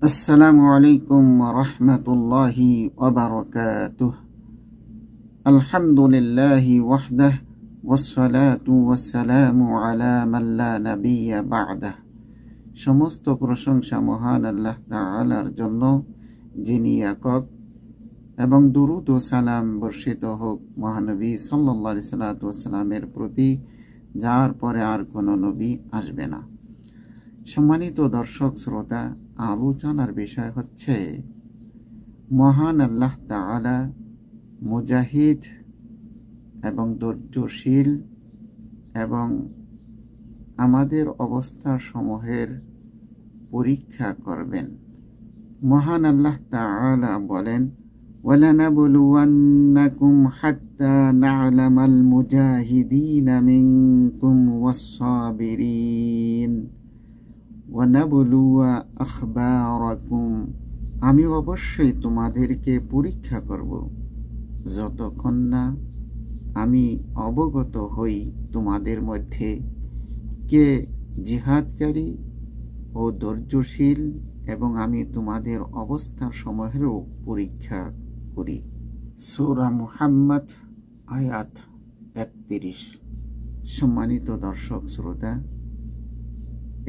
আসসালামু আলাইকুম ওয়া রাহমাতুল্লাহি ওয়া বারাকাতুহু। আলহামদুলিল্লাহি ওয়াহদাহু ওয়াসসালাতু ওয়াসসালামু আলা মান লা নাবিয়্যা বা'দাহু। সমস্ত প্রশংসা মহান আল্লাহ তাআলার জন্য, যিনি একক, এবং দুরূদ ও সালাম বর্ষিত হোক মহানবী সাল্লাল্লাহু আলাইহি ওয়াসাল্লামের প্রতি, যার পরে আর কোনো নবী আসবে না। সম্মানিত দর্শক শ্রোতা, আলোচনার বিষয় হচ্ছে মহান আল্লাহ তাআলা মুজাহিদ এবং ধৈর্যশীল এবং আমাদের অবস্থার সমূহের পরীক্ষা করবেন। মহান আল্লাহ তাআলা বলেন, ওয়ালানাবলুওয়ান্নাকুম হাত্তা না'লামাল মুজাহিদিনা মিনকুম ওয়াস-সাবিরিন ওয়ানাবলুয়া আখবারাকুম। আমি অবশ্যই তোমাদেরকে পরীক্ষা করব, যতক্ষণ না আমি অবগত হই তোমাদের মধ্যে কে জিহাদকারী ও ধৈর্যশীল, এবং আমি তোমাদের অবস্থা সমূহেরও পরীক্ষা করি। সূরা মুহাম্মদ আয়াত 31। সম্মানিত দর্শক শ্রোতা,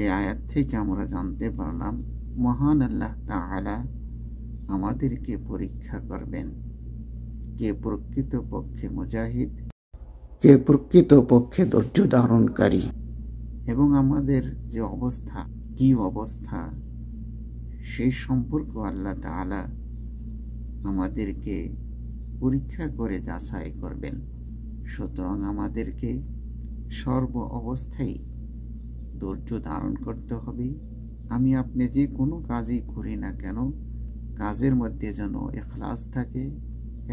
এই আয়াত থেকে আমরা জানতে পারলাম মহান আল্লাহ তাআলা আমাদেরকে পরীক্ষা করবেন, কে প্রকৃত পক্ষে মুজাহিদ, কে প্রকৃত পক্ষে ধৈর্য ধারণকারী, এবং আমাদের যে অবস্থা, কি অবস্থা, সেই সম্পর্ক আল্লাহ তাআলা আমাদেরকে পরীক্ষা করে যাচাই করবেন। সুতরাং আমাদেরকে সর্ব অবস্থায় ধৈর্য ধারণ করতে হবে। আমি আপনি যে কোনো কাজই করি না কেন, কাজের মধ্যে যেন ইখলাস থাকে,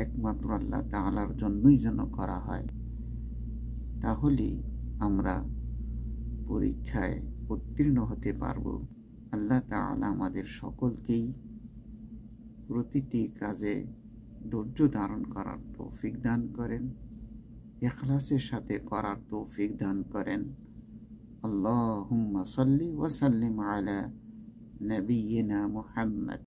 একমাত্র আল্লাহ তাআলার জন্যই যেন করা হয়। তাহলেই আমরা পরীক্ষায় উত্তীর্ণ হতে পারব। আল্লাহ তাআলা আমাদের সকলকেই প্রতিটি কাজে ধৈর্য ধারণ করার তৌফিক দান করেন, ইখলাসের সাথে করার তৌফিক দান করেন। আল্লাহুম্মা সাল্লি ওয়া সাল্লিম আলা নবিয়িনা মুহাম্মদ।